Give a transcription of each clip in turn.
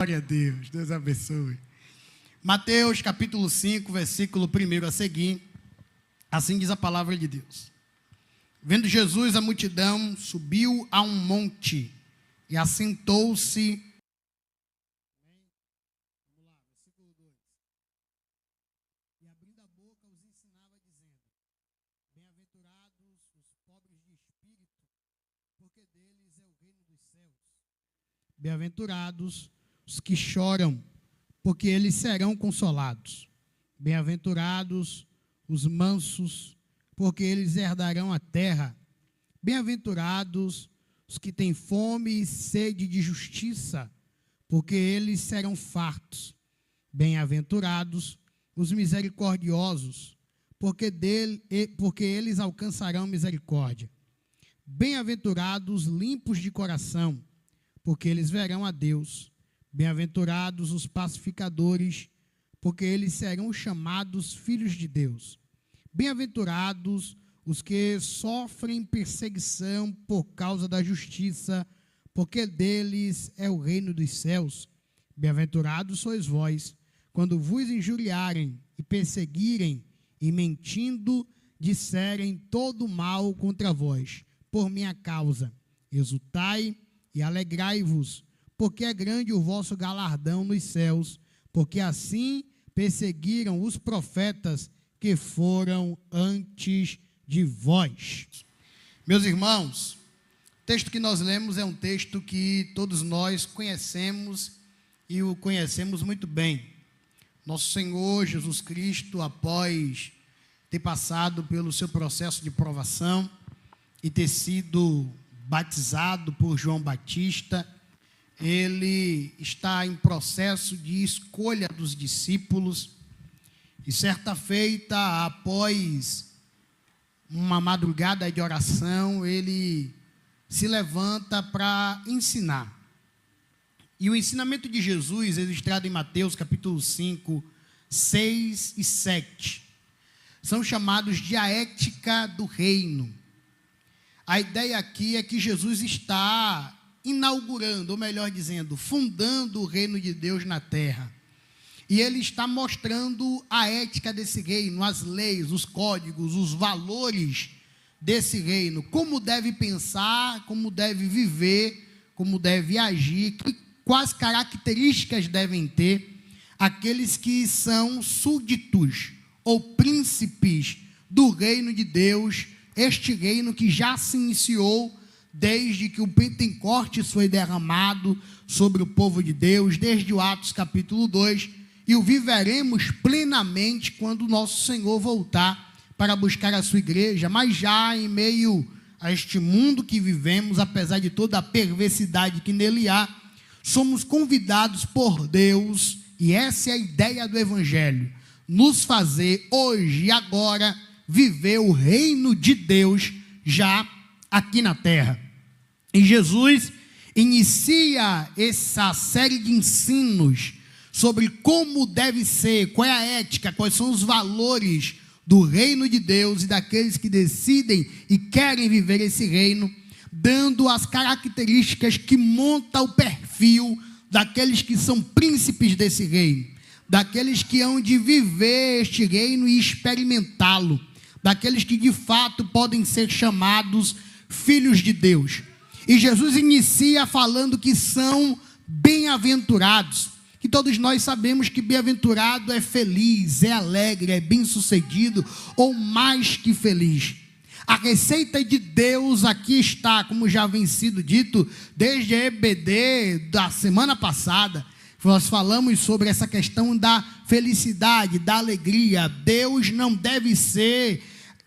Glória a Deus, Deus abençoe. Mateus capítulo 5, versículo 1 a seguir, assim diz a palavra de Deus. Vendo Jesus a multidão, subiu a um monte e assentou-se. Versículo 2. E abrindo a boca os ensinava dizendo: Bem-aventurados os pobres de espírito, porque deles é o reino dos céus. Bem-aventurados os que choram, porque eles serão consolados. Bem-aventurados os mansos, porque eles herdarão a terra. Bem-aventurados os que têm fome e sede de justiça, porque eles serão fartos. Bem-aventurados os misericordiosos, porque eles alcançarão misericórdia. Bem-aventurados os limpos de coração, porque eles verão a Deus. Bem-aventurados os pacificadores, porque eles serão chamados filhos de Deus. Bem-aventurados os que sofrem perseguição por causa da justiça, porque deles é o reino dos céus. Bem-aventurados sois vós, quando vos injuriarem e perseguirem, e mentindo disserem todo mal contra vós, por minha causa. Exultai e alegrai-vos, porque é grande o vosso galardão nos céus, porque assim perseguiram os profetas que foram antes de vós. Meus irmãos, o texto que nós lemos é um texto que todos nós conhecemos e o conhecemos muito bem. Nosso Senhor Jesus Cristo, após ter passado pelo seu processo de provação e ter sido batizado por João Batista, ele está em processo de escolha dos discípulos, e certa feita, após uma madrugada de oração, ele se levanta para ensinar. E o ensinamento de Jesus, registrado em Mateus capítulo 5, 6 e 7, são chamados de a ética do reino. A ideia aqui é que Jesus está inaugurando, ou melhor dizendo, fundando o reino de Deus na terra. E ele está mostrando a ética desse reino, as leis, os códigos, os valores desse reino, como deve pensar, como deve viver, como deve agir, quais características devem ter aqueles que são súditos ou príncipes do reino de Deus, este reino que já se iniciou desde que o Pentecostes foi derramado sobre o povo de Deus, desde o Atos capítulo 2, e o viveremos plenamente quando o nosso Senhor voltar para buscar a sua igreja, mas já em meio a este mundo que vivemos, apesar de toda a perversidade que nele há, somos convidados por Deus, e essa é a ideia do Evangelho, nos fazer hoje e agora viver o reino de Deus já aqui na terra. E Jesus inicia essa série de ensinos sobre como deve ser, qual é a ética, quais são os valores do reino de Deus e daqueles que decidem e querem viver esse reino, dando as características que monta o perfil daqueles que são príncipes desse reino, daqueles que hão de viver este reino e experimentá-lo, daqueles que de fato podem ser chamados filhos de Deus. E Jesus inicia falando que são bem-aventurados, que todos nós sabemos que bem-aventurado é feliz, é alegre, é bem-sucedido ou mais que feliz. A receita de Deus aqui está, como já vem sido dito, desde a EBD da semana passada, nós falamos sobre essa questão da felicidade, da alegria. Deus não deve ser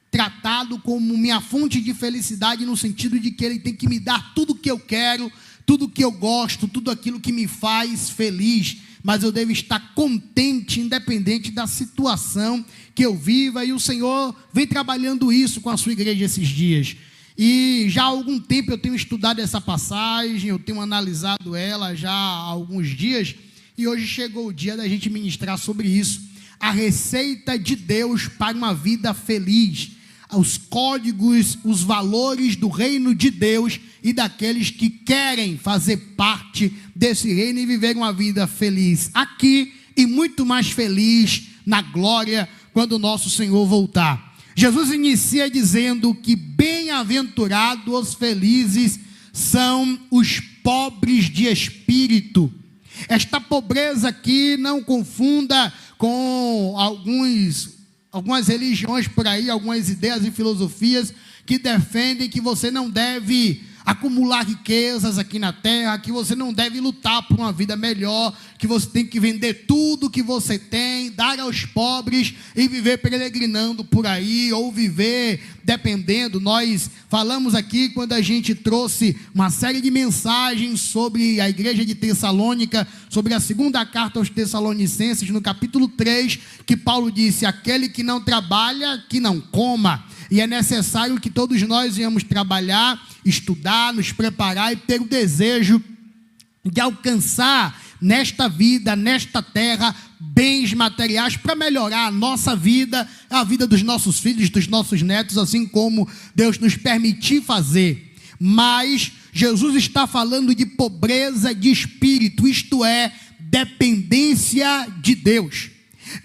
tratado como minha fonte de felicidade, no sentido de que Ele tem que me dar tudo o que eu quero, tudo o que eu gosto, tudo aquilo que me faz feliz, mas eu devo estar contente, independente da situação que eu viva, e o Senhor vem trabalhando isso com a sua igreja esses dias. E já há algum tempo eu tenho estudado essa passagem, eu tenho analisado ela já há alguns dias, e hoje chegou o dia da gente ministrar sobre isso, a receita de Deus para uma vida feliz, os códigos, os valores do reino de Deus e daqueles que querem fazer parte desse reino e viver uma vida feliz aqui e muito mais feliz na glória quando o nosso Senhor voltar. Jesus inicia dizendo que bem-aventurados os felizes são os pobres de espírito. Esta pobreza aqui não confunda com algumas religiões por aí, algumas ideias e filosofias que defendem que você não deve acumular riquezas aqui na terra, que você não deve lutar por uma vida melhor, que você tem que vender tudo que você tem, dar aos pobres e viver peregrinando por aí, ou viver dependendo. Nós falamos aqui quando a gente trouxe uma série de mensagens sobre a igreja de Tessalônica, sobre a segunda carta aos Tessalonicenses, no capítulo 3, que Paulo disse: aquele que não trabalha, que não coma. E é necessário que todos nós venhamos trabalhar, estudar, nos preparar e ter o desejo de alcançar nesta vida, nesta terra, bens materiais para melhorar a nossa vida, a vida dos nossos filhos, dos nossos netos, assim como Deus nos permitir fazer. Mas Jesus está falando de pobreza de espírito, isto é, dependência de Deus,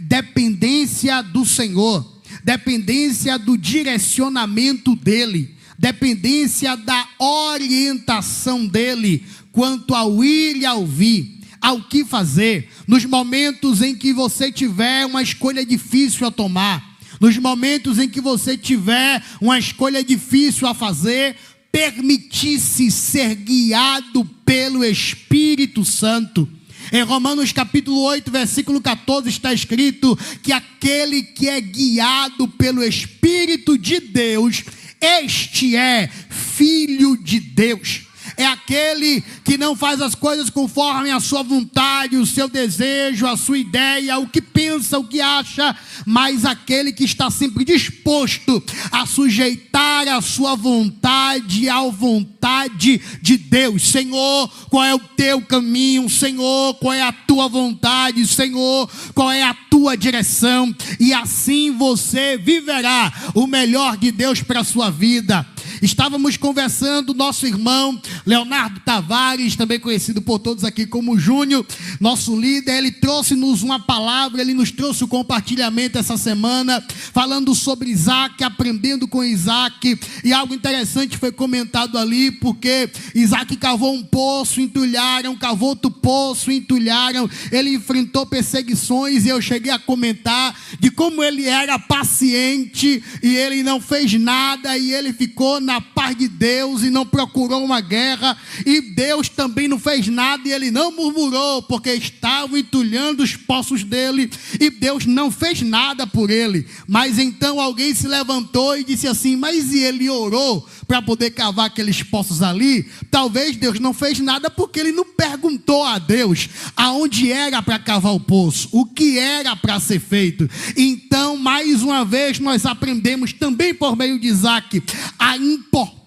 dependência do Senhor, dependência do direcionamento dele, dependência da orientação dele quanto ao ir e ao vir, ao que fazer, nos momentos em que você tiver uma escolha difícil a tomar, nos momentos em que você tiver uma escolha difícil a fazer, permitir-se ser guiado pelo Espírito Santo. Em Romanos capítulo 8, versículo 14, está escrito que aquele que é guiado pelo Espírito de Deus, este é filho de Deus. É aquele que não faz as coisas conforme a sua vontade, o seu desejo, a sua ideia, o que pensa, o que acha, mas aquele que está sempre disposto a sujeitar a sua vontade à vontade de Deus. Senhor, qual é o teu caminho? Senhor, qual é a tua vontade? Senhor, qual é a tua direção? E assim você viverá o melhor de Deus para a sua vida. Estávamos conversando, nosso irmão Leonardo Tavares, também conhecido por todos aqui como Júnior, nosso líder, ele trouxe-nos uma palavra, ele nos trouxe o compartilhamento essa semana, falando sobre Isaac, aprendendo com Isaac, e algo interessante foi comentado ali, porque Isaac cavou um poço, entulharam, cavou outro poço, entulharam, ele enfrentou perseguições, e eu cheguei a comentar de como ele era paciente, e ele não fez nada, e ele ficou na paz de Deus e não procurou uma guerra, e Deus também não fez nada e ele não murmurou, porque estavam entulhando os poços dele e Deus não fez nada por ele. Mas então alguém se levantou e disse assim: mas e ele orou para poder cavar aqueles poços ali? Talvez Deus não fez nada porque ele não perguntou a Deus aonde era para cavar o poço, o que era para ser feito. Então, mais uma vez, nós aprendemos também por meio de Isaac a importância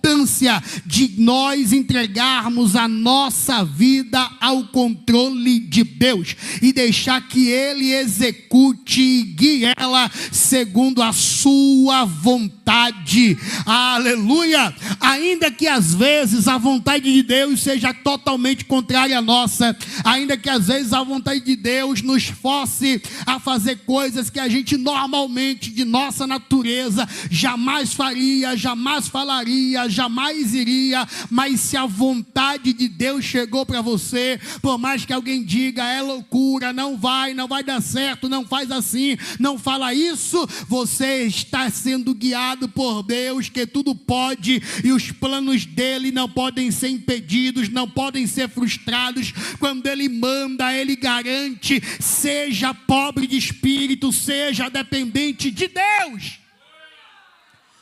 de nós entregarmos a nossa vida ao controle de Deus e deixar que Ele execute e guie ela segundo a sua vontade. Aleluia! Ainda que às vezes a vontade de Deus seja totalmente contrária à nossa, ainda que às vezes a vontade de Deus nos force a fazer coisas que a gente normalmente, de nossa natureza, jamais faria, jamais falaria, jamais iria, mas se a vontade de Deus chegou para você, por mais que alguém diga é loucura, não vai dar certo, não faz assim, não fala isso, você está sendo guiado por Deus, que tudo pode, e os planos dele não podem ser impedidos, não podem ser frustrados. Quando ele manda, ele garante: seja pobre de espírito, seja dependente de Deus.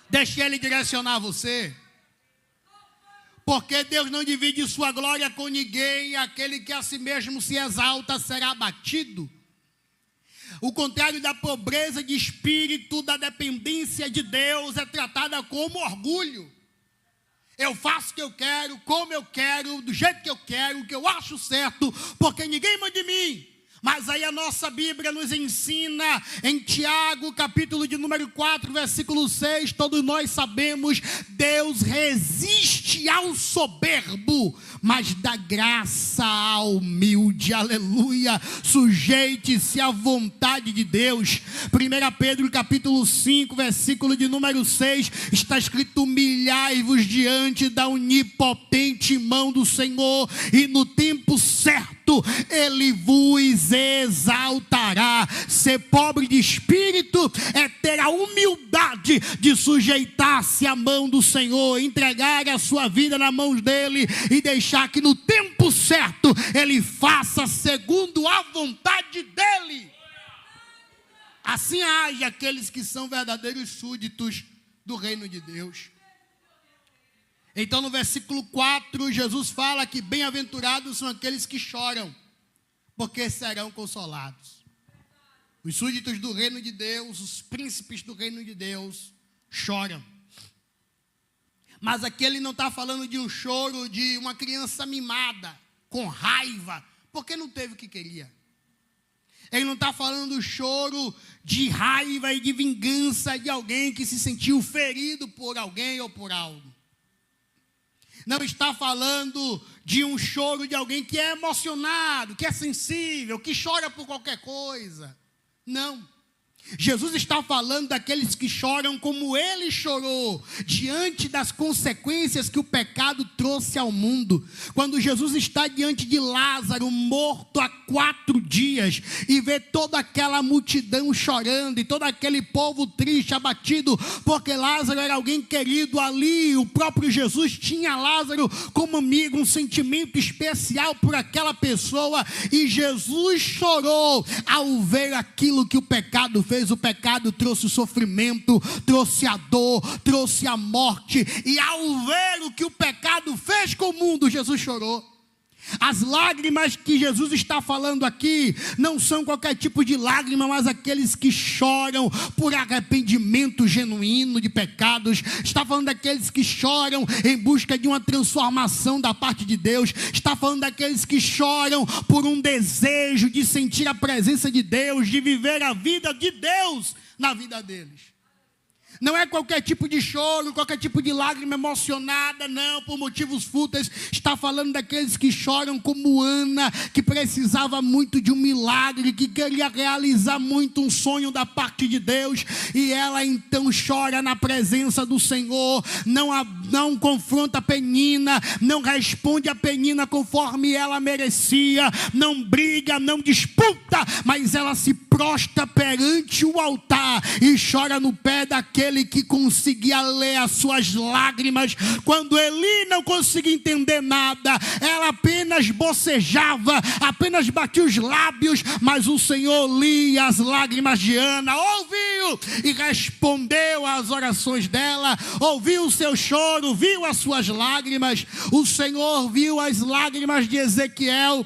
Deixe ele direcionar você, porque Deus não divide sua glória com ninguém. Aquele que a si mesmo se exalta será abatido. O contrário da pobreza de espírito, da dependência de Deus, é tratada como orgulho. Eu faço o que eu quero, como eu quero, do jeito que eu quero, o que eu acho certo, porque ninguém manda em mim. Mas aí a nossa Bíblia nos ensina, em Tiago, capítulo de número 4, versículo 6, todos nós sabemos, Deus resiste ao soberbo, mas dá graça ao humilde, aleluia. Sujeite-se à vontade de Deus. 1 Pedro, capítulo 5, versículo de número 6, está escrito: humilhai-vos diante da onipotente mão do Senhor, e no tempo certo Ele vos exaltará. Ser pobre de espírito é ter a humildade de sujeitar-se à mão do Senhor, entregar a sua vida nas mãos dele e deixar que no tempo certo ele faça segundo a vontade dele. Assim age aqueles que são verdadeiros súditos do reino de Deus. Então no versículo 4, Jesus fala que bem-aventurados são aqueles que choram, porque serão consolados. Os súditos do reino de Deus, os príncipes do reino de Deus, choram. Mas aqui ele não está falando de um choro de uma criança mimada, com raiva, porque não teve o que queria. Ele não está falando do choro de raiva e de vingança de alguém que se sentiu ferido por alguém ou por algo. Não está falando de um choro de alguém que é emocionado, que é sensível, que chora por qualquer coisa. Não. Jesus está falando daqueles que choram como ele chorou, diante das consequências que o pecado trouxe ao mundo. Quando Jesus está diante de Lázaro, morto há 4 dias, e vê toda aquela multidão chorando, e todo aquele povo triste, abatido, porque Lázaro era alguém querido ali. O próprio Jesus tinha Lázaro como amigo, um sentimento especial por aquela pessoa, e Jesus chorou ao ver aquilo que o pecado fez. O pecado trouxe o sofrimento, trouxe a dor, trouxe a morte, e ao ver o que o pecado fez com o mundo, Jesus chorou. As lágrimas que Jesus está falando aqui não são qualquer tipo de lágrima, mas aqueles que choram por arrependimento genuíno de pecados. Está falando daqueles que choram em busca de uma transformação da parte de Deus. Está falando daqueles que choram por um desejo de sentir a presença de Deus, de viver a vida de Deus na vida deles. Não é qualquer tipo de choro, qualquer tipo de lágrima emocionada, não, por motivos fúteis. Está falando daqueles que choram como Ana, que precisava muito de um milagre, que queria realizar muito um sonho da parte de Deus, e ela então chora na presença do Senhor, não confronta a Penina, não responde a Penina conforme ela merecia, não briga, não disputa, mas ela se prostra perante o altar e chora no pé daquele que conseguia ler as suas lágrimas. Quando Eli não conseguia entender nada, ela apenas bocejava, apenas batia os lábios, mas o Senhor lia as lágrimas de Ana, ouviu e respondeu às orações dela, ouviu o seu choro, viu as suas lágrimas. O Senhor viu as lágrimas de Ezequiel,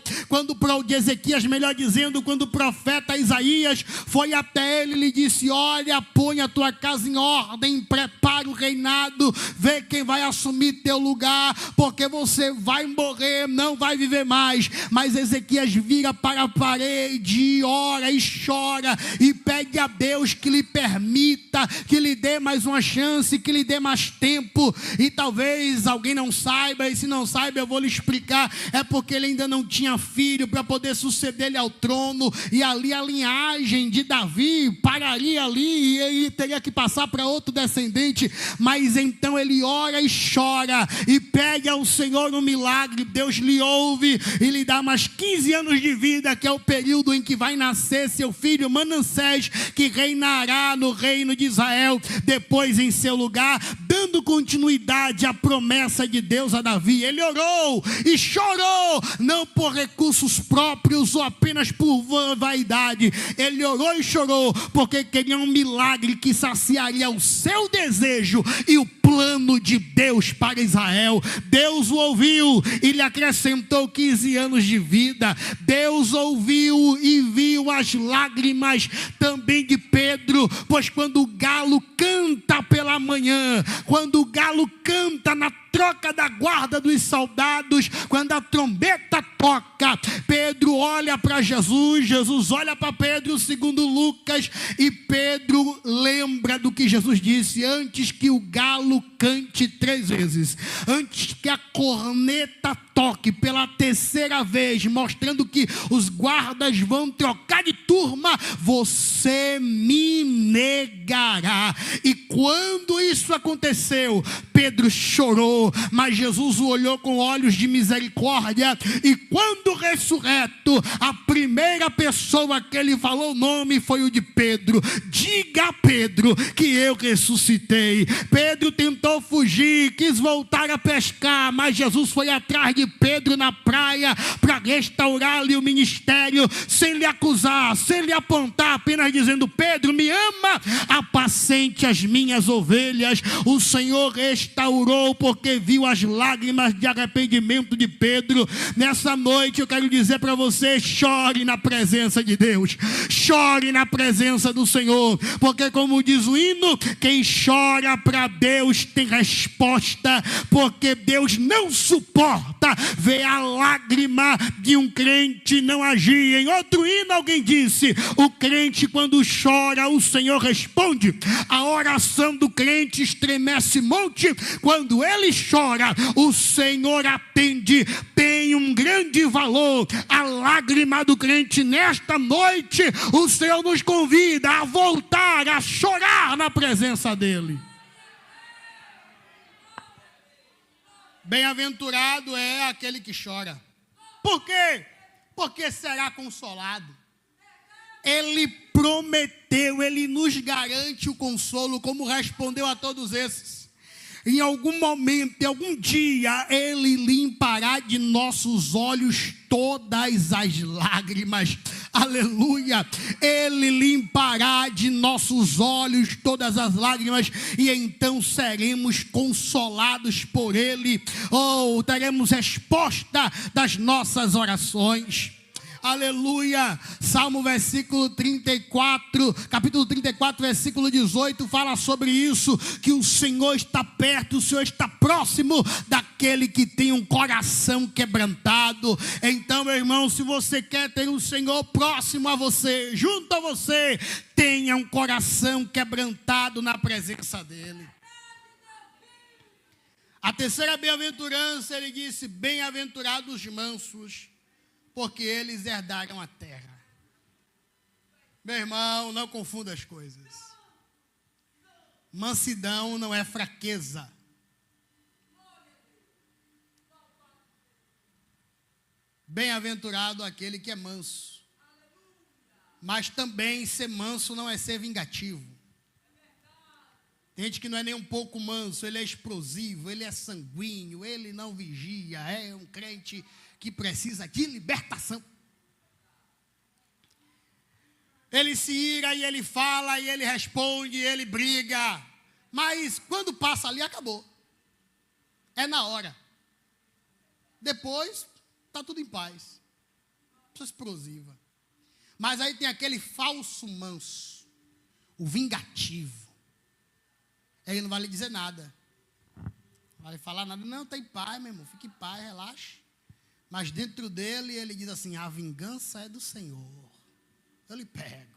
de Ezequias, melhor dizendo, quando o profeta Isaías foi até ele e lhe disse: olha, põe a tua casa em ordem, prepara o reinado, vê quem vai assumir teu lugar, porque você vai morrer, não vai viver mais. Mas Ezequias vira para a parede, ora e chora e pede a Deus que lhe permita, que lhe dê mais uma chance, que lhe dê mais tempo. E talvez alguém não saiba, e se não saiba eu vou lhe explicar, é porque ele ainda não tinha filho para poder suceder ele ao trono, e ali a linhagem de Davi pararia ali, e ele teria que passar para outro descendente. Mas então ele ora e chora e pede ao Senhor um milagre. Deus lhe ouve e lhe dá mais 15 anos de vida, que é o período em que vai nascer seu filho Manassés, que reinará no reino de Israel depois em seu lugar, dando continuidade à promessa de Deus a Davi. Ele orou e chorou, não por recursos próprios ou apenas por vaidade. Ele orou e chorou porque queria um milagre que saciaria o seu desejo e o plano de Deus para Israel. Deus o ouviu e lhe acrescentou 15 anos de vida. Deus ouviu e viu as lágrimas também de Pedro, pois quando o galo canta pela manhã, quando o galo canta na troca da guarda dos soldados, quando a trombeta toca. Pedro olha para Jesus, Jesus olha para Pedro, segundo Lucas, e Pedro lembra do que Jesus disse: antes que o galo cante 3 vezes, antes que a corneta toque pela 3ª vez, mostrando que os guardas vão trocar de turma, você me negará. E quando isso aconteceu, Pedro chorou, mas Jesus o olhou com olhos de misericórdia, e quando ressurreto, a primeira pessoa que ele falou o nome foi o de Pedro. Diga a Pedro que eu ressuscitei. Pedro tentou fugir, quis voltar a pescar, mas Jesus foi atrás de Pedro na praia para restaurar-lhe o ministério, sem lhe acusar, sem lhe apontar, apenas dizendo: Pedro, me ama, apacente as minhas ovelhas. O Senhor restaurou porque viu as lágrimas de arrependimento de Pedro. Nessa noite eu quero dizer para você: chore na presença de Deus, chore na presença do Senhor, porque como diz o hino, quem chora para Deus tem resposta, porque Deus não suporta ver a lágrima de um crente não agir. Em outro hino alguém disse: o crente quando chora, o Senhor responde. A oração do crente estremece monte, quando ele chora, o Senhor atende. Tem um grande valor a lágrima do crente. Nesta noite o Senhor nos convida a voltar a chorar na presença dele. Bem-aventurado é aquele que chora. Por quê? Porque será consolado. Ele prometeu, ele nos garante o consolo, como respondeu a todos esses. Em algum momento, em algum dia, ele limpará de nossos olhos todas as lágrimas. Aleluia! Ele limpará de nossos olhos todas as lágrimas, e então seremos consolados por ele. Oh, teremos resposta das nossas orações. Aleluia. Salmo versículo 34, capítulo 34, versículo 18, fala sobre isso, que o Senhor está perto, o Senhor está próximo daquele que tem um coração quebrantado. Então, meu irmão, se você quer ter o Senhor próximo a você, junto a você, tenha um coração quebrantado na presença dele. A 3ª bem-aventurança, ele disse: bem-aventurados os mansos, porque eles herdarão a terra. Meu irmão, não confunda as coisas. Mansidão não é fraqueza. Bem-aventurado aquele que é manso. Mas também ser manso não é ser vingativo. Tem gente que não é nem um pouco manso, ele é explosivo, ele é sanguíneo, ele não vigia, é um crente que precisa de libertação. Ele se ira e ele fala e ele responde, ele briga, mas quando passa ali, acabou. É na hora. Depois, está tudo em paz. Pessoa explosiva. Mas aí tem aquele falso manso, o vingativo. Ele não vai lhe dizer nada. Não vai lhe falar nada. Não, está em paz, meu irmão. Fique em paz, relaxe. Mas dentro dele, ele diz assim: a vingança é do Senhor. Eu lhe pego.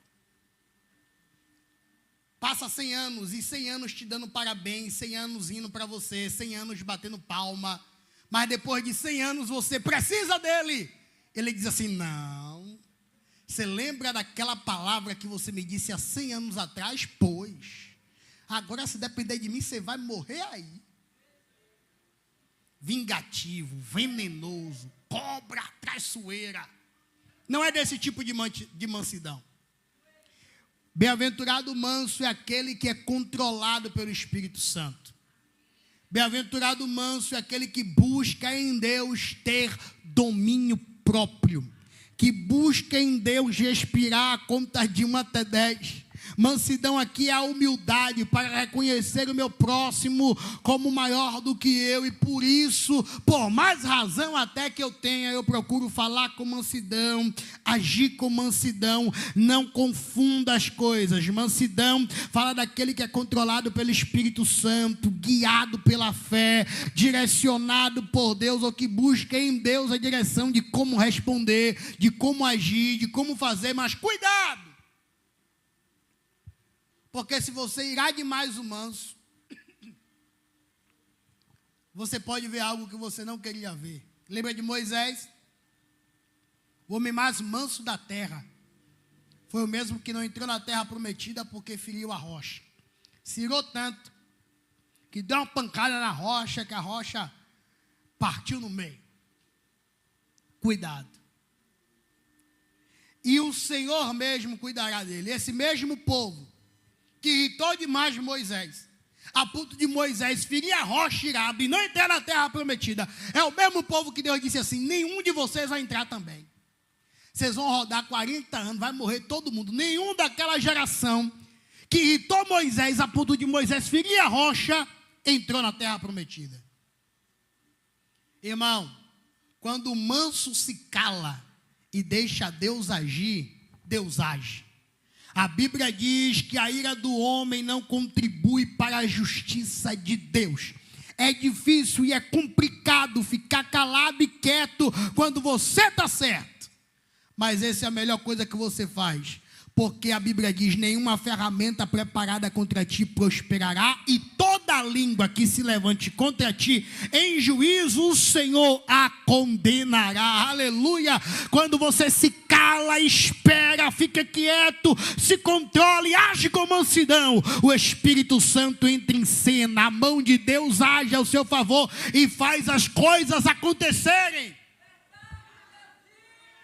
Passa 100 anos, e 100 anos te dando parabéns, 100 anos indo para você, 100 anos batendo palma. Mas depois de 100 anos, você precisa dele. Ele diz assim: não. Você lembra daquela palavra que você me disse há 100 anos atrás? Pois. Agora, se depender de mim, você vai morrer aí. Vingativo, venenoso, cobra, traiçoeira. Não é desse tipo de mansidão. Bem-aventurado manso é aquele que é controlado pelo Espírito Santo. Bem-aventurado manso é aquele que busca em Deus ter domínio próprio, que busca em Deus respirar a conta de 1 até 10. Mansidão aqui é a humildade para reconhecer o meu próximo como maior do que eu, e por isso, por mais razão até que eu tenha, eu procuro falar com mansidão, agir com mansidão. Não confunda as coisas. Mansidão fala daquele que é controlado pelo Espírito Santo, guiado pela fé, direcionado por Deus, ou que busca em Deus a direção de como responder, de como agir, de como fazer. Mas cuidado! Porque se você irá demais o manso, você pode ver algo que você não queria ver. Lembra de Moisés? O homem mais manso da terra. Foi o mesmo que não entrou na terra prometida porque feriu a rocha. Se irou tanto que deu uma pancada na rocha, que a rocha partiu no meio. Cuidado. E o Senhor mesmo cuidará dele. Esse mesmo povo que irritou demais Moisés, a ponto de Moisés ferir a rocha irada e não entrar na terra prometida, é o mesmo povo que Deus disse assim: nenhum de vocês vai entrar também. Vocês vão rodar 40 anos, vai morrer todo mundo. Nenhum daquela geração que irritou Moisés a ponto de Moisés ferir a rocha entrou na terra prometida. Irmão, quando o manso se cala e deixa Deus agir, Deus age. A Bíblia diz que a ira do homem não contribui para a justiça de Deus. É difícil e é complicado ficar calado e quieto quando você está certo. Mas essa é a melhor coisa que você faz. Porque a Bíblia diz: nenhuma ferramenta preparada contra ti prosperará, e toda língua que se levante contra ti em juízo, o Senhor a condenará. Aleluia! Quando você se cala, espera, fica quieto, se controle, age com mansidão, o Espírito Santo entra em cena, a mão de Deus age ao seu favor e faz as coisas acontecerem.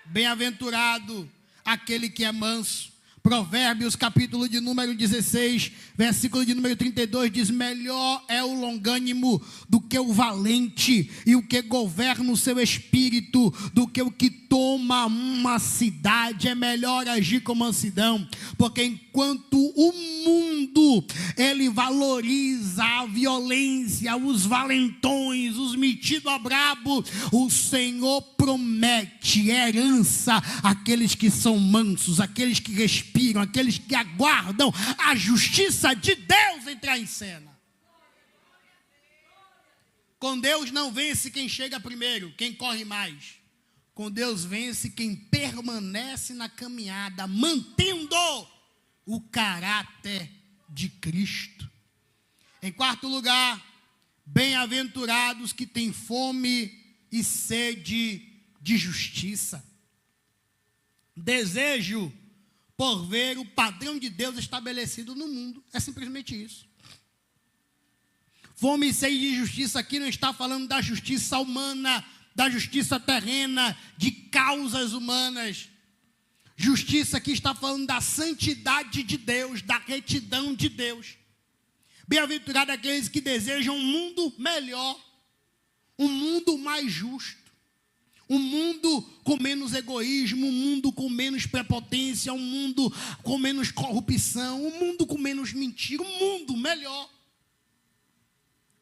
Bem-aventurado aquele que é manso. Provérbios, capítulo de número 16, versículo de número 32, diz: melhor é o longânimo do que o valente, e o que governa o seu espírito do que o que toma uma cidade. É melhor agir com mansidão, porque enquanto o mundo, ele valoriza a violência, os valentões, os metidos a brabo, o Senhor promete herança àqueles que são mansos, aqueles que respiram, aqueles que aguardam a justiça de Deus entrar em cena. Com Deus não vence quem chega primeiro, quem corre mais. Com Deus vence quem permanece na caminhada, mantendo o caráter de Cristo. Em quarto lugar, bem-aventurados que têm fome e sede de justiça. Desejo por ver o padrão de Deus estabelecido no mundo. É simplesmente isso. Fome e sede de justiça aqui não está falando da justiça humana, da justiça terrena, de causas humanas. Justiça aqui está falando da santidade de Deus, da retidão de Deus. Bem-aventurados aqueles que desejam um mundo melhor, um mundo mais justo, um mundo com menos egoísmo, um mundo com menos prepotência, um mundo com menos corrupção, um mundo com menos mentira, um mundo melhor.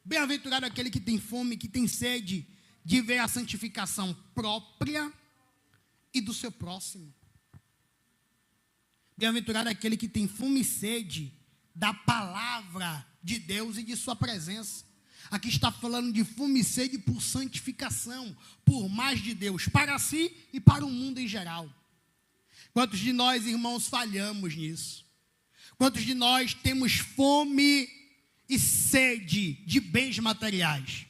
Bem-aventurado aquele que tem fome, que tem sede de ver a santificação própria e do seu próximo. Bem-aventurado aquele que tem fome e sede da palavra de Deus e de sua presença. Aqui está falando de fome e sede por santificação, por mais de Deus, para si e para o mundo em geral. Quantos de nós, irmãos, falhamos nisso? Quantos de nós temos fome e sede de bens materiais?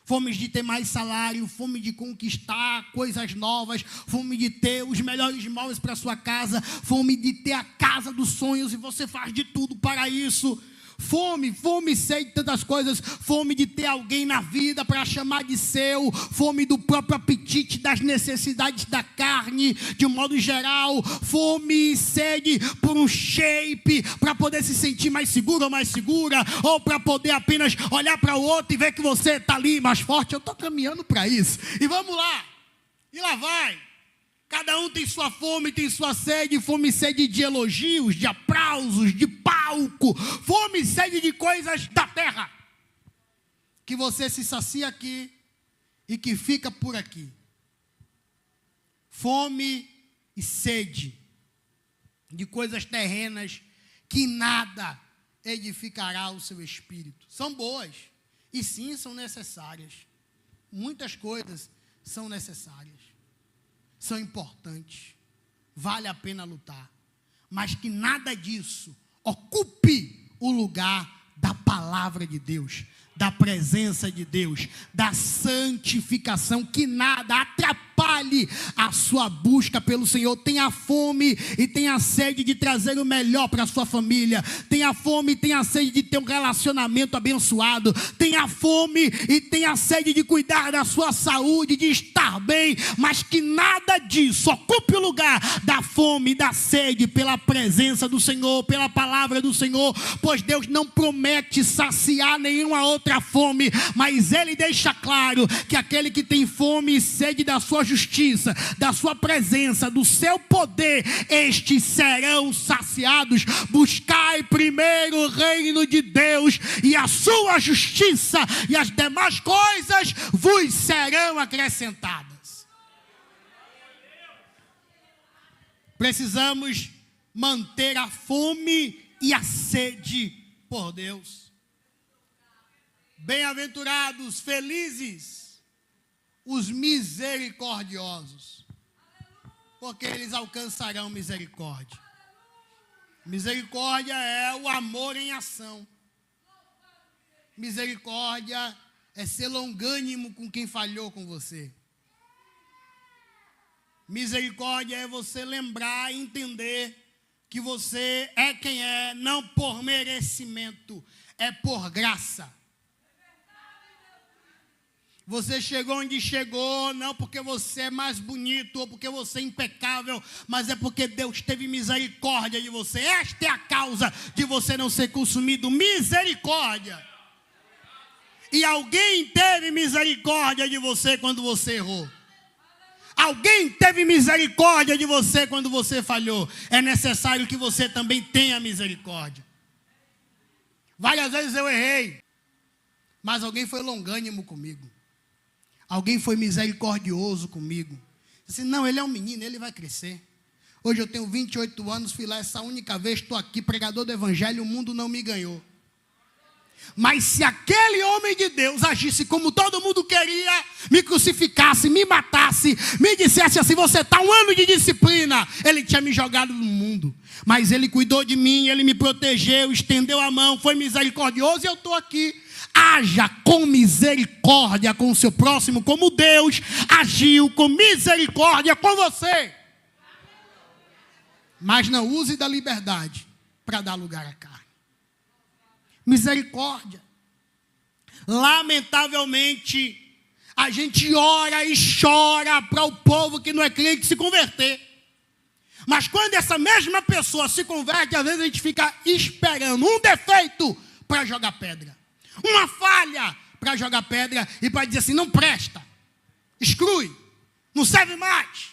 Fome de ter mais salário, fome de conquistar coisas novas, fome de ter os melhores móveis para sua casa, fome de ter a casa dos sonhos, e você faz de tudo para isso. Fome e sede de tantas coisas, fome de ter alguém na vida para chamar de seu, fome do próprio apetite, das necessidades da carne, de um modo geral, fome e sede por um shape, para poder se sentir mais seguro ou mais segura, ou para poder apenas olhar para o outro e ver que você está ali mais forte. Eu estou caminhando para isso, e vamos lá, e lá vai. Cada um tem sua fome, tem sua sede, fome e sede de elogios, de aplausos, de palco, fome e sede de coisas da terra. Que você se sacia aqui e que fica por aqui. Fome e sede de coisas terrenas que nada edificará o seu espírito. São boas e sim são necessárias. Muitas coisas são necessárias, são importantes, vale a pena lutar, mas que nada disso ocupe o lugar da palavra de Deus, da presença de Deus, da santificação, que nada atrapalhe a sua busca pelo Senhor. Tenha fome e tenha sede de trazer o melhor para a sua família, tenha fome e tenha sede de ter um relacionamento abençoado, tenha fome e tenha sede de cuidar da sua saúde, de estar bem, mas que nada disso ocupe o lugar da fome e da sede pela presença do Senhor, pela palavra do Senhor, pois Deus não promete saciar nenhuma outra fome, mas Ele deixa claro que aquele que tem fome e sede da sua justiça, da sua presença, do seu poder, estes serão saciados. Buscai primeiro o reino de Deus e a sua justiça, e as demais coisas vos serão acrescentadas. Precisamos manter a fome e a sede por Deus. Bem-aventurados, felizes, os misericordiosos, porque eles alcançarão misericórdia. Misericórdia é o amor em ação. Misericórdia é ser longânimo com quem falhou com você. Misericórdia é você lembrar e entender que você é quem é, não por merecimento, é por graça. Você chegou onde chegou, não porque você é mais bonito ou porque você é impecável, mas é porque Deus teve misericórdia de você. Esta é a causa de você não ser consumido, misericórdia. E alguém teve misericórdia de você quando você errou. Alguém teve misericórdia de você quando você falhou. É necessário que você também tenha misericórdia. Várias vezes eu errei, mas alguém foi longânimo comigo. Alguém foi misericordioso comigo. Disse, não, ele é um menino, ele vai crescer. Hoje eu tenho 28 anos, fui lá essa única vez, estou aqui, pregador do evangelho, o mundo não me ganhou. Mas se aquele homem de Deus agisse como todo mundo queria, me crucificasse, me matasse, me dissesse assim, você está um ano de disciplina, ele tinha me jogado no mundo. Mas ele cuidou de mim, ele me protegeu, estendeu a mão, foi misericordioso e eu estou aqui. Haja com misericórdia com o seu próximo, como Deus agiu com misericórdia com você. Mas não use da liberdade para dar lugar à carne. Misericórdia. Lamentavelmente, a gente ora e chora para o povo que não é crente se converter. Mas quando essa mesma pessoa se converte, às vezes a gente fica esperando um defeito para jogar pedra. Uma falha para jogar pedra e para dizer assim, não presta, exclui, não serve mais.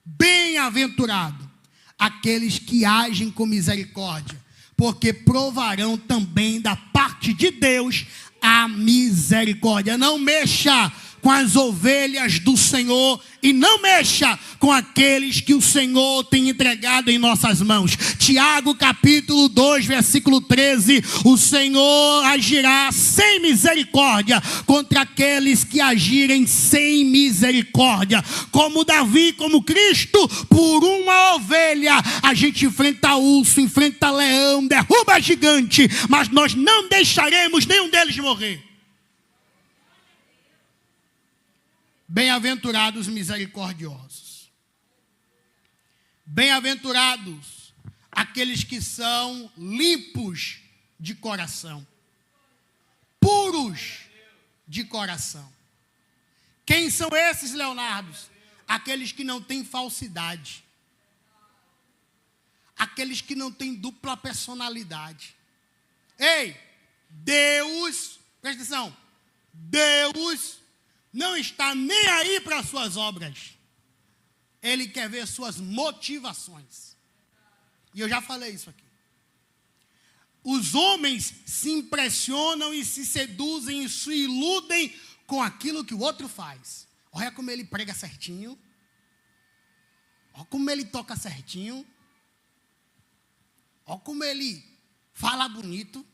Bem-aventurado aqueles que agem com misericórdia, porque provarão também da parte de Deus a misericórdia. Não mexa com as ovelhas do Senhor e não mexa com aqueles que o Senhor tem entregado em nossas mãos. Tiago capítulo 2, versículo 13, o Senhor agirá sem misericórdia contra aqueles que agirem sem misericórdia. Como Davi, como Cristo, por uma ovelha, a gente enfrenta urso, enfrenta leão, derruba gigante, mas nós não deixaremos nenhum deles morrer. Bem-aventurados misericordiosos. Bem-aventurados aqueles que são limpos de coração, puros de coração. Quem são esses, Leonardos? Aqueles que não têm falsidade. Aqueles que não têm dupla personalidade. Ei, Deus, presta atenção, Deus não está nem aí para as suas obras. Ele quer ver suas motivações. E eu já falei isso aqui. Os homens se impressionam e se seduzem e se iludem com aquilo que o outro faz. Olha como ele prega certinho. Olha como ele toca certinho. Olha como ele fala bonito.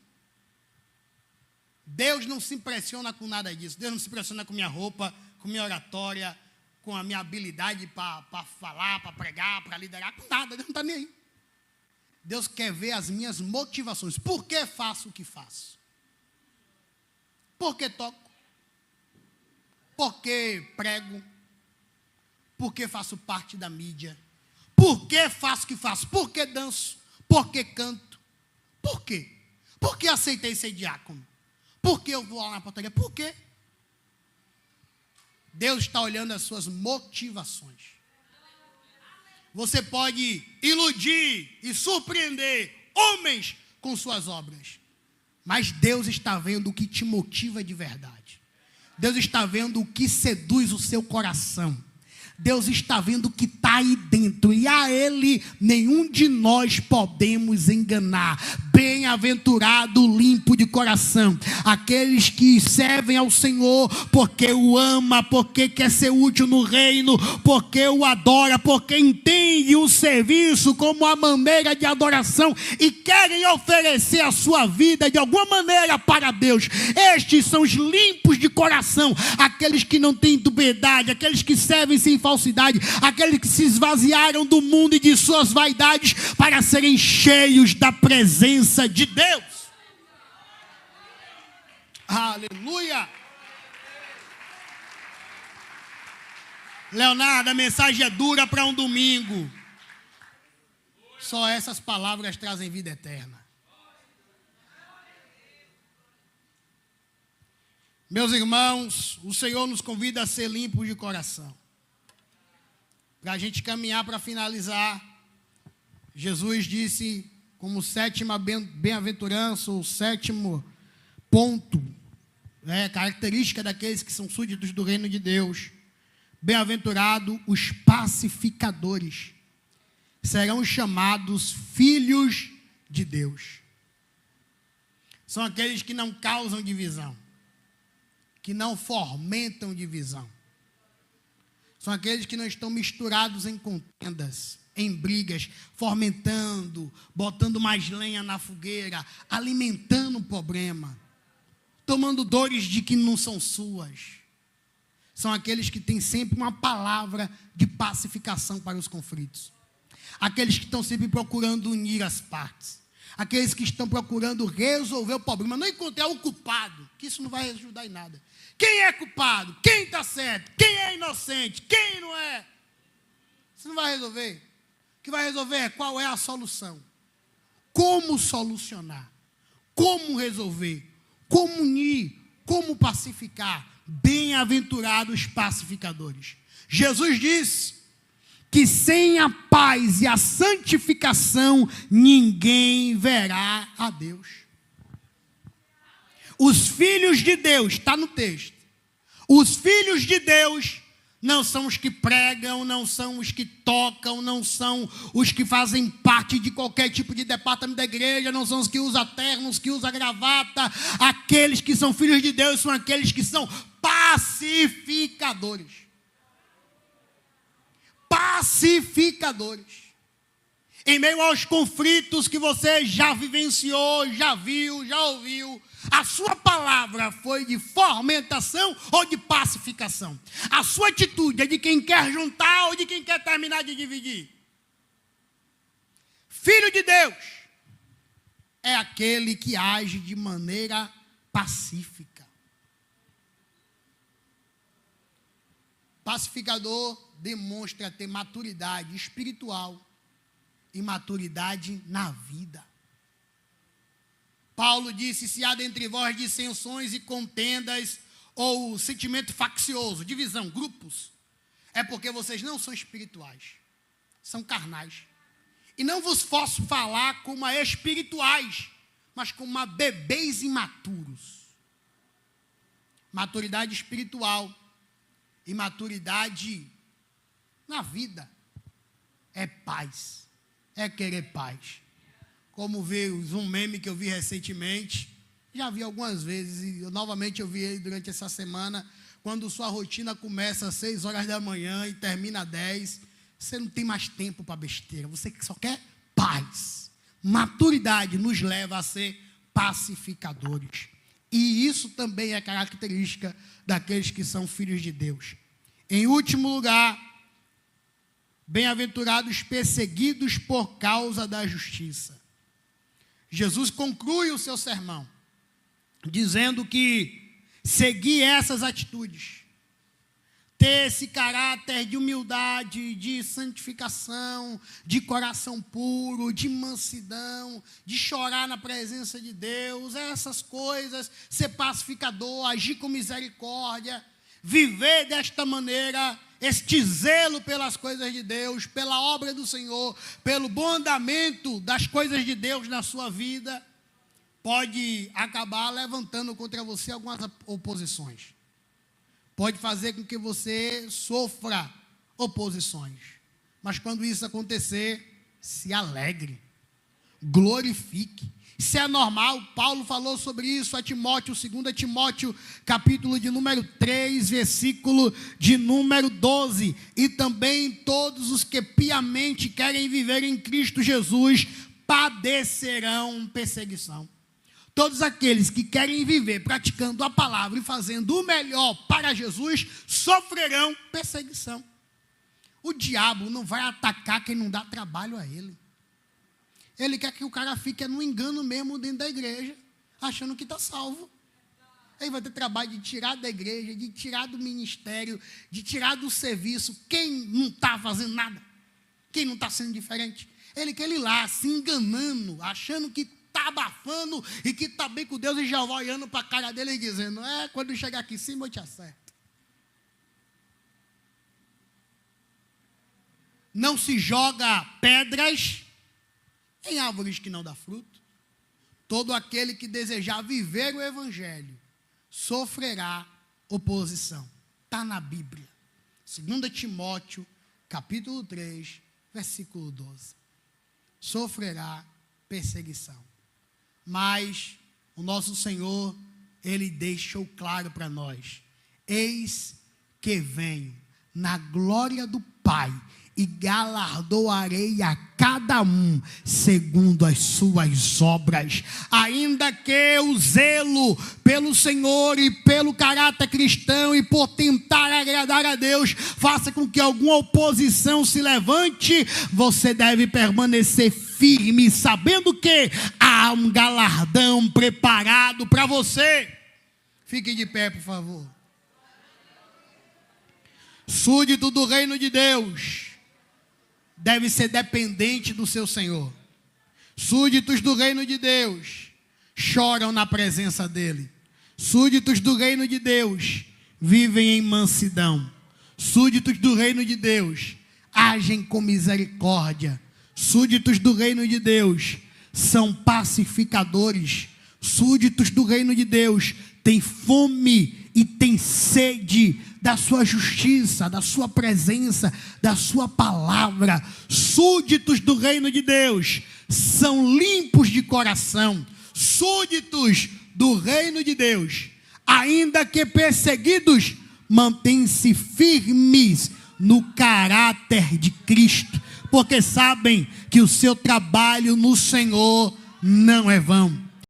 Deus não se impressiona com nada disso. Deus não se impressiona com minha roupa, com minha oratória, com a minha habilidade para falar, para pregar, para liderar, com nada. Deus não está nem aí. Deus quer ver as minhas motivações. Por que faço o que faço? Por que toco? Por que prego? Por que faço parte da mídia? Por que faço o que faço? Por que danço? Por que canto? Por quê? Por que aceitei ser diácono? Por que eu vou lá na portaria? Por quê? Deus está olhando as suas motivações. Você pode iludir e surpreender homens com suas obras. Mas Deus está vendo o que te motiva de verdade. Deus está vendo o que seduz o seu coração. Deus está vendo o que está aí dentro. E a Ele nenhum de nós podemos enganar. Bem-aventurado, limpo de coração. Aqueles que servem ao Senhor porque o ama, porque quer ser útil no reino, porque o adora, porque entende o serviço como a maneira de adoração e querem oferecer a sua vida de alguma maneira para Deus. Estes são os limpos de coração. Aqueles que não têm dubiedade, aqueles que servem sem falsidade, aqueles que se esvaziaram do mundo e de suas vaidades para serem cheios da presença de Deus. Aleluia! Leonardo, a mensagem é dura para um domingo. Só essas palavras trazem vida eterna. Meus irmãos, o Senhor nos convida a ser limpos de coração. Para a gente caminhar para finalizar, Jesus disse, como sétima bem-aventurança, ou sétimo ponto, característica daqueles que são súditos do reino de Deus: bem-aventurado os pacificadores, serão chamados filhos de Deus. São aqueles que não causam divisão, que não fomentam divisão. São aqueles que não estão misturados em contendas, em brigas, fomentando, botando mais lenha na fogueira, alimentando o problema, tomando dores de que não são suas. São aqueles que têm sempre uma palavra de pacificação para os conflitos. Aqueles que estão sempre procurando unir as partes. Aqueles que estão procurando resolver o problema, não encontrar o culpado, que isso não vai ajudar em nada. Quem é culpado? Quem está certo? Quem é inocente? Quem não é? Isso não vai resolver. O que vai resolver é qual é a solução. Como solucionar. Como resolver. Como unir. Como pacificar. Bem-aventurados pacificadores. Jesus disse que sem a paz e a santificação ninguém verá a Deus. Os filhos de Deus, está no texto, os filhos de Deus não são os que pregam, não são os que tocam, não são os que fazem parte de qualquer tipo de departamento da igreja, não são os que usam terno, os que usam gravata. Aqueles que são filhos de Deus são aqueles que são pacificadores. Pacificadores. Em meio aos conflitos que você já vivenciou, já viu, já ouviu, a sua palavra foi de fomentação ou de pacificação? A sua atitude é de quem quer juntar ou de quem quer terminar de dividir? Filho de Deus é aquele que age de maneira pacífica. Pacificador demonstra ter maturidade espiritual e maturidade na vida. Paulo disse: se há dentre vós dissensões e contendas, ou sentimento faccioso, divisão, grupos, é porque vocês não são espirituais, são carnais. E não vos posso falar como a espirituais, mas como a bebês imaturos. Maturidade espiritual e maturidade na vida é paz, é querer paz. Como veio um meme que eu vi recentemente, já vi algumas vezes, e novamente eu vi ele durante essa semana, quando sua rotina começa às 6 horas da manhã e termina às 10, você não tem mais tempo para besteira, você só quer paz. Maturidade nos leva a ser pacificadores. E isso também é característica daqueles que são filhos de Deus. Em último lugar, bem-aventurados perseguidos por causa da justiça. Jesus conclui o seu sermão, dizendo que seguir essas atitudes, ter esse caráter de humildade, de santificação, de coração puro, de mansidão, de chorar na presença de Deus, essas coisas, ser pacificador, agir com misericórdia, viver desta maneira, este zelo pelas coisas de Deus, pela obra do Senhor, pelo bom andamento das coisas de Deus na sua vida, pode acabar levantando contra você algumas oposições. Pode fazer com que você sofra oposições. Mas quando isso acontecer, se alegre, glorifique. Isso é normal. Paulo falou sobre isso a Timóteo, 2 Timóteo, capítulo de número 3, versículo de número 12. E também todos os que piamente querem viver em Cristo Jesus padecerão perseguição. Todos aqueles que querem viver praticando a palavra e fazendo o melhor para Jesus sofrerão perseguição. O diabo não vai atacar quem não dá trabalho a ele. Ele quer que o cara fique no engano mesmo dentro da igreja, achando que está salvo. Ele vai ter trabalho de tirar da igreja, de tirar do ministério, de tirar do serviço quem não está fazendo nada, quem não está sendo diferente. Ele quer ir lá se enganando, achando que está abafando e que está bem com Deus, e já vai olhando para a cara dele e dizendo: quando chegar aqui em cima eu te acerto. Não se joga pedras em árvores que não dá fruto. Todo aquele que desejar viver o evangelho sofrerá oposição. Está na Bíblia. 2 Timóteo, capítulo 3, versículo 12. Sofrerá perseguição. Mas o nosso Senhor, Ele deixou claro para nós: eis que venho na glória do Pai, e galardoarei a cada um segundo as suas obras. Ainda que o zelo pelo Senhor e pelo caráter cristão e por tentar agradar a Deus faça com que alguma oposição se levante, você deve permanecer firme, sabendo que há um galardão preparado para você. Fique de pé, por favor. Súdito do reino de Deus deve ser dependente do seu Senhor. Súditos do reino de Deus choram na presença dele. Súditos do reino de Deus vivem em mansidão. Súditos do reino de Deus agem com misericórdia. Súditos do reino de Deus são pacificadores. Súditos do reino de Deus têm fome e têm sede da sua justiça, da sua presença, da sua palavra. Súditos do reino de Deus são limpos de coração. Súditos do reino de Deus, ainda que perseguidos, mantêm-se firmes no caráter de Cristo, porque sabem que o seu trabalho no Senhor não é vão.